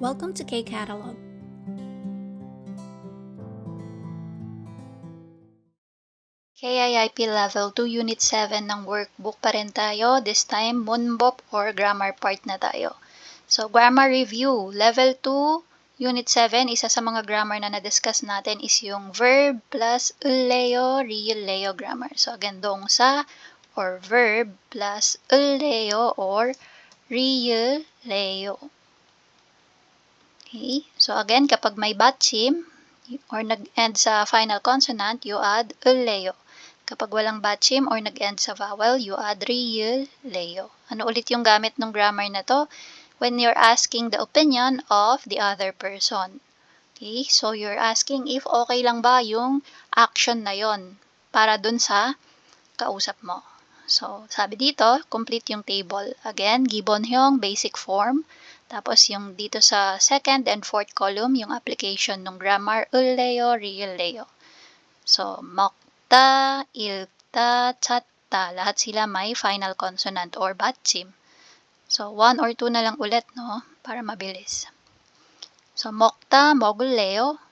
Welcome to K-Catalog. KIIP Level 2 Unit 7 ng workbook pa rin tayo. This time, Munbop or grammar part na tayo. So, grammar review. Level 2, Unit 7, isa sa mga grammar na na-discuss natin is yung verb plus ulleo, real leo grammar. So, again, dongsa or verb plus ulleo or real leo. Okay? So, again, kapag may batchim or nag-end sa final consonant, you add ulleo. Kapag walang batchim or nag-end sa vowel, you add real leo. Ano ulit yung gamit ng grammar na to? When you're asking the opinion of the other person. Okay? So, you're asking if okay lang ba yung action na yon para dun sa kausap mo. So, sabi dito, complete yung table. Again, gibbon yung basic form. Tapos yung dito sa second and fourth column, yung application ng grammar, ulleo, real leo. So, mokta, ilkta, chatta, lahat sila may final consonant or batchim. So, 1 or 2 na lang ulit, no? Para mabilis. So, mokta, mogulleo,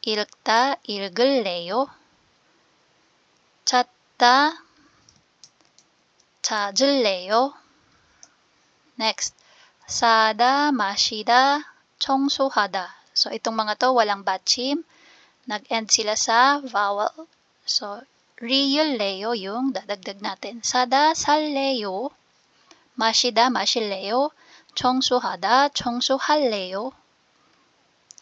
ilkta, ilgulleo, chatta, 찾을래요? Next, 사다, 마시다, 청소하다. So, itong mga to, walang batchim. Nag-end sila sa vowel. So, real leo yung dadagdag natin. 사다, 살래요. 마시다, 마실래요. 청소하다, 청소할래요.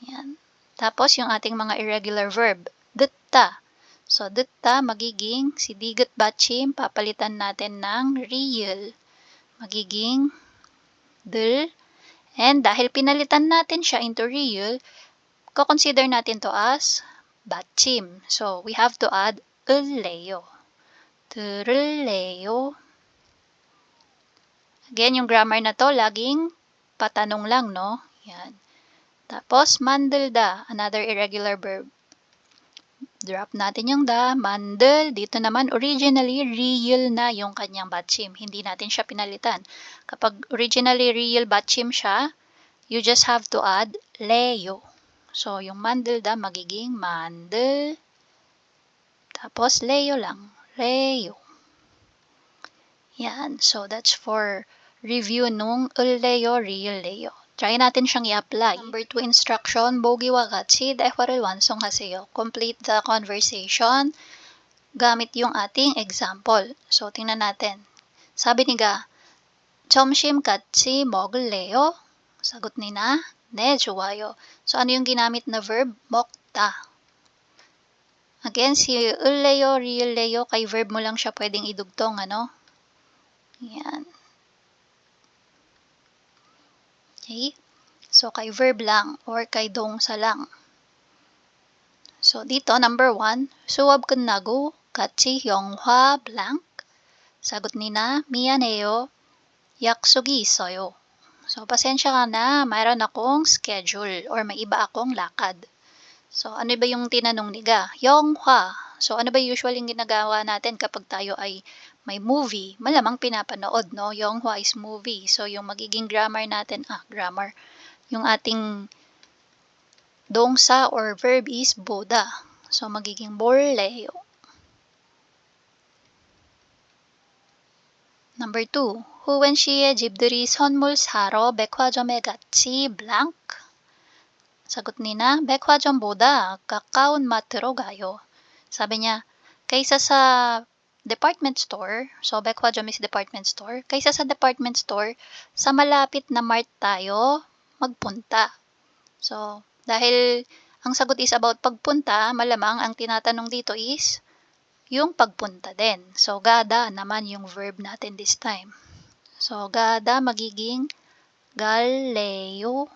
Yan. Tapos, yung ating mga irregular verb. 듣다. So, 듣다, magiging si digat batchim, papalitan natin ng real. Magiging 들. And dahil pinalitan natin siya into real, consider natin to as batchim. So, we have to add 을래요. 들을래요. Again, yung grammar na to, laging patanong lang, no? Yan. Tapos, 만들다, another irregular verb. Drop natin yung da, mandel. Dito naman, originally, real na yung kanyang batchim. Hindi natin siya pinalitan. Kapag originally real batchim siya, you just have to add leo. So, yung mandel da, magiging mandel. Tapos, leo lang. Leo. Yan. So, that's for review nung ulleo, real leo. Try natin siyang i-apply. Number 2 instruction, 보기와 같이 대화를 완성하세요. Complete the conversation gamit yung ating example. So, tingnan natin. Sabi ni Ga, 점심 같이 먹을래요? Sagot ni Na, 네, 좋아요. So, ano yung ginamit na verb? 먹다. Again, si 을래요, real kay verb mo lang siya pwedeng idugtong, ano? Yan. Okay? So, kay verb lang or kay 동사 lang. So, dito, number 1, 수업 끝나고 같이 영화 blank. Sagot ni Na, 미안해요. 약속이 있어요. So, pasensya ka na, mayroon akong schedule or may iba akong lakad. So, ano ba yung tinanong ni Ga? 영화. So, ano ba usually yung ginagawa natin kapag tayo ay may movie? Malamang pinapanood, no? 영화 is movie. So, yung magiging grammar natin, grammar. Yung ating 동사 or verb is 보다. So, magiging 볼래요. Number 2, 후wen 씨의 집들이 선물 사러 백화점에 같이 blank. Sagot ni Na, 백화점보다 가까운 마트로 가요. Sabi niya, kaysa sa department store, so 백화점 is department store, kaysa sa department store, sa malapit na mart tayo magpunta. So, dahil ang sagot is about pagpunta, malamang ang tinatanong dito is yung pagpunta din. So, gada naman yung verb natin this time. So, gada magiging galleyo.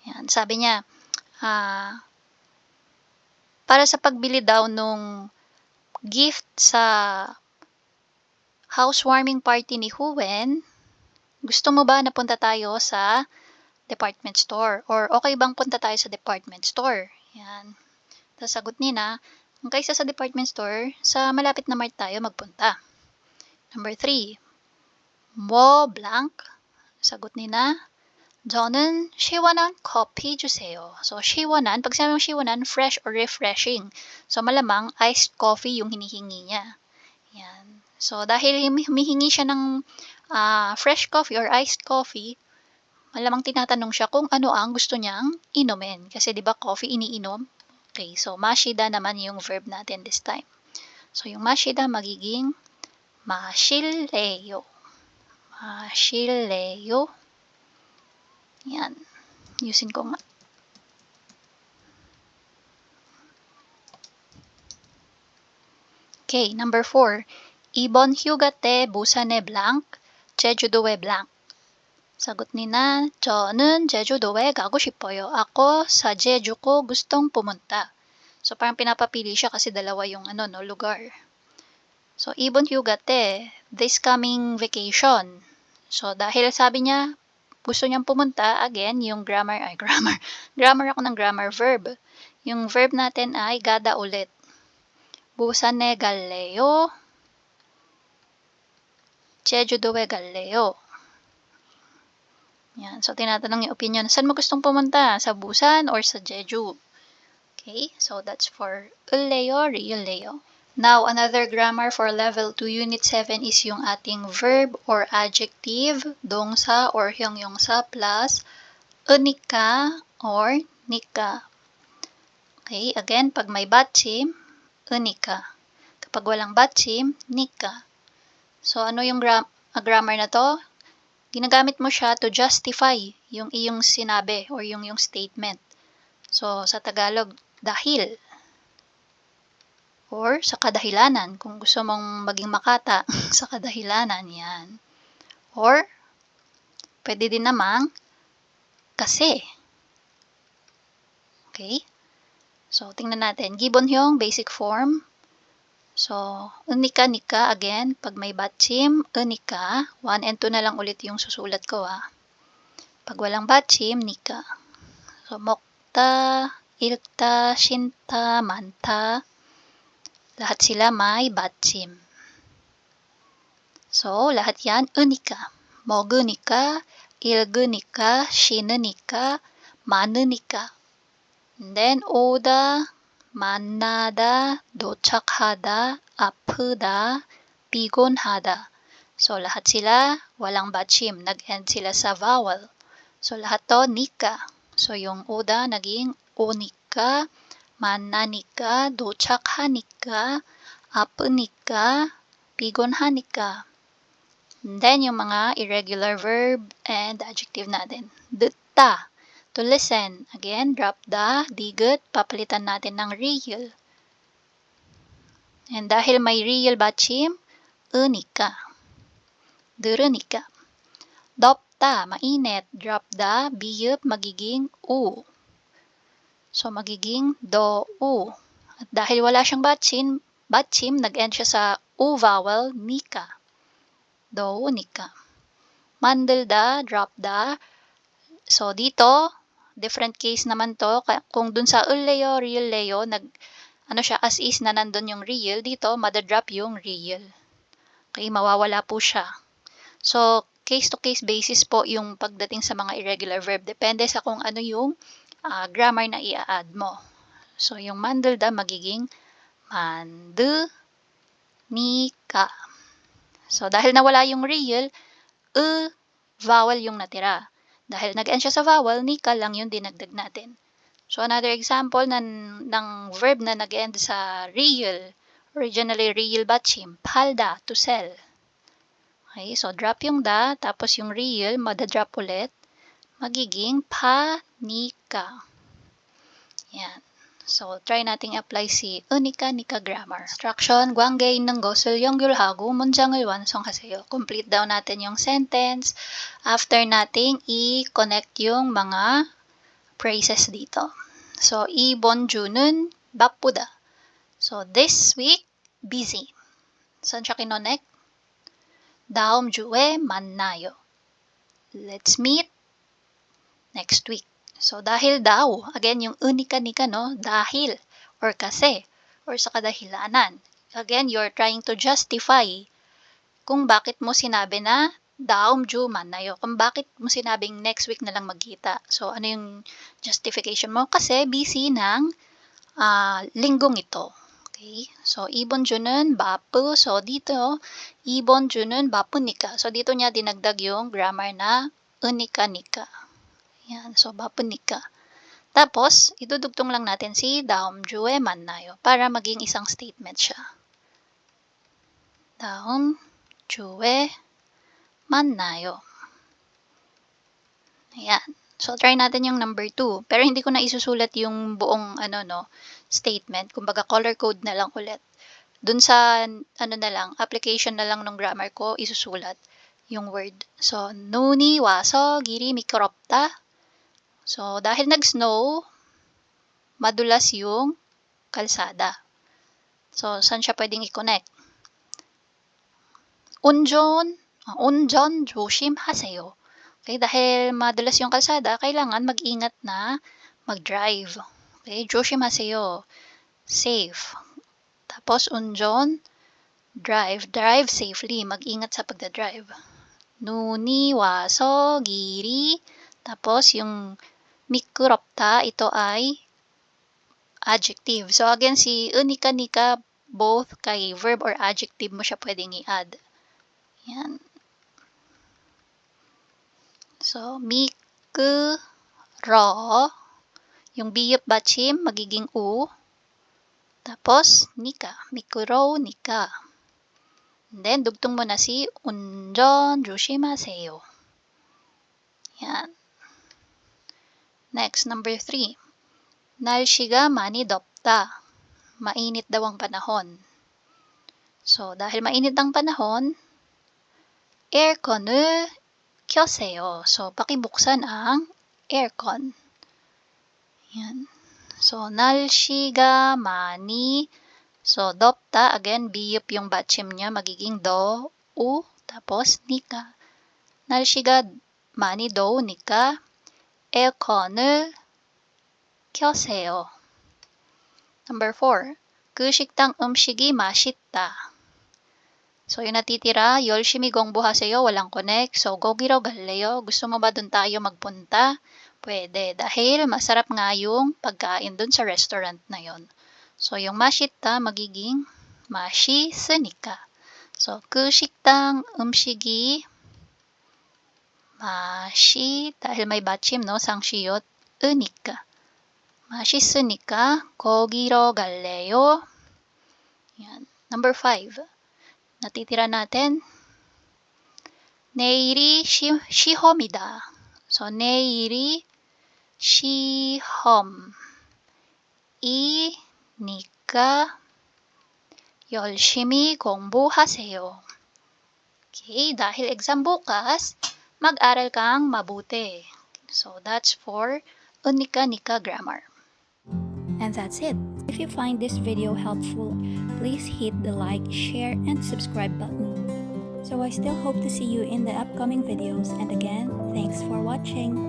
Yan, sabi niya, para sa pagbili daw nung gift sa housewarming party ni Huwen, gusto mo ba na punta tayo sa department store? Or okay bang punta tayo sa department store? Yan. Tapos sagot ni Na, kaysa sa department store, sa malapit na mart tayo magpunta. Number 3, mo blank. Sagot ni Na, 저는 시원한 커피 주세요. So, 시원한, pag sinabi mong 시원한, fresh or refreshing. So, malamang iced coffee yung hinihingi niya. Yan. So, dahil humihingi siya ng fresh coffee or iced coffee, malamang tinatanong siya kung ano ang gusto niyang inumin. Kasi di ba coffee iniinom? Okay, so mashida naman yung verb natin this time. So, yung mashida magiging 마실래요. 마실래요. Yan. Yusin ko nga. Okay, number 4. 이번 휴가 때 부산에 blank, 제주도에 blank. Sagot ni na, 저는 제주도에 가고 싶어요. Ako sa Jeju ko gustong pumunta. So, parang pinapapili siya kasi dalawa yung lugar. So, 이번 휴가 때, this coming vacation. So, dahil sabi niya, gusto niyang pumunta, again, yung grammar ako ng grammar verb. Yung verb natin ay gada ulit. 부산에 갈래요? 제주도에 갈래요? Yan. So, tinatanong yung opinion. Saan mo gustong pumunta? Sa Busan or sa Jeju? Okay. So, that's for 을래요, 리을래요. Now, another grammar for level 2 unit 7 is yung ating verb or adjective, 동사 or 형용사 plus 으니까 or nika. Okay, again, pag may 받침, 으니까. Kapag walang 받침, nika. So, ano yung grammar na to? Ginagamit mo siya to justify yung iyong sinabi or yung statement. So, sa Tagalog, dahil. Or sa kadahilanan, kung gusto mong maging makata, sa kadahilanan, yan. Or, pwede din namang, kasi. Okay? So, tingnan natin. 기본형, basic form. So, 으니까, nika, again, pag may 받침, 으니까, 1 and 2 na lang ulit yung susulat ko, Pag walang 받침, nika. So, 먹다, 읽다, 신다, 많다, lahat sila may 받침. So, lahat yan, 으니까. 먹으니까, 읽으니까, 쉬느니까, 많으니까. And then, 오다, 만나다, 도착하다, 아프다, 피곤하다. So, lahat sila, walang 받침. Nag-end sila sa vowel. So, lahat to, nika. So, yung 오다 naging 오니까, 만나니까, 도착하니까, 아프니까, 피곤하니까. And then, yung mga irregular verb and adjective natin. 듣다, to listen. Again, drop the, digut, papalitan natin ng real. And dahil may real 받침, 으니까. 들으니까. 덥다, mainit. Drop the, biyup, magiging u. So, magiging do-u. At dahil wala siyang 받침, nag-end siya sa u vowel, nika. Do-u, nika. 만들다, drop the. So, dito, different case naman to. Kung dun sa 을래요, 리을래요, siya, as is na nandun yung real, dito, madadrop yung real. Okay, mawawala po siya. So, case-to-case basis po yung pagdating sa mga irregular verb. Depende sa kung ano yung grammar na i-add mo. So, yung 만들다 magiging 만드니까. So, dahil nawala yung real, vowel yung natira. Dahil nag-end siya sa vowel, nika lang yung dinagdag natin. So, another example ng verb na nag-end sa real, originally real 받침, 팔다, to sell. Okay, so drop yung da, tapos yung real, madadrop ulit, magiging panika. Yan. So, try nating apply si 으니까, nika grammar. Instruction, 관계 있는 것을 연결하고 문장을 완성하세요. Complete daw natin yung sentence after nating i-connect yung mga phrases dito. So, 이번 주는 바쁘다. So, this week, busy. Saan siya kinonect? 다음 주에 만나요. Let's meet next week. So, dahil daw, again, yung 으니까, nika, no? Dahil, or kasi, or sa kadahilanan. Again, you're trying to justify kung bakit mo sinabi na daum ju mannayo. Kung bakit mo sinabing next week na lang magkita. So, ano yung justification mo? Kasi busy ng linggong ito. Okay? So, ibon ju는 bapu. So, dito, ibon ju는 bapunika. So, dito niya dinagdag yung grammar na unika-nika. Yan. So, bapunika. Tapos, idudugtong lang natin si daum jue mannayo para maging isang statement siya. Daum jue mannayo. Ayan. So, try natin yung number 2. Pero hindi ko na isusulat yung buong statement. Kumbaga, color code na lang ulit. Dun sa, application na lang ng grammar ko, isusulat yung word. So, nuni, waso, giri, mikropta. So, dahil nag-snow, madulas yung kalsada. So, saan siya pwedeng i-connect? Unjon 조심하세요. Okay, dahil madulas yung kalsada, kailangan mag-ingat na mag-drive. Okay, 조심하세요. Safe. Tapos, unjon, drive. Drive safely. Mag-ingat sa pagdadrive. Nuni, waso, giri. Tapos, yung mikropta, ito ay adjective. So, again, si unika-nika, both kay verb or adjective mo siya pwedeng i-add. Yan. So, mikro, yung biyop bachim, magiging u. Tapos, nika, mikro, nika. And then, dugtong mo na si unjon 조심하세요. Yan. Next, number 3. 날씨가 많이 덥다. Mainit daw ang panahon. So, dahil mainit ang panahon, aircon을 켜세요. So, pakibuksan ang aircon. Yan. So, 날씨가 많이, so, 덥다, again, biyop yung batchim niya, magiging do, u, tapos nika. 날씨가 많이 더우니까 에어컨을 켜세요. Number 4. 그 식당 음식이 맛있다. So, yung natitira, 열심히 공부하세요, walang connect. So, 거기로 갈래요. Gusto mo ba dun tayo magpunta? Pwede. Dahil masarap nga yung pagkain dun sa restaurant na yon. So, yung 맛있다 magiging 맛있으니까. So, 그 식당 음식이 dahil may 받침, no? 상시옷, 으니까. 맛있으니까 거기로 갈래요. Yan. Number 5. Natitira natin. 내일이 시험이다. So, 내일이 시험이니까 열심히 공부하세요. Okay, dahil exam bukas, mag-aral kang mabuti. So, that's for unika-nika grammar. And that's it. If you find this video helpful, please hit the like, share, and subscribe button. So I still hope to see you in the upcoming videos, and again, thanks for watching.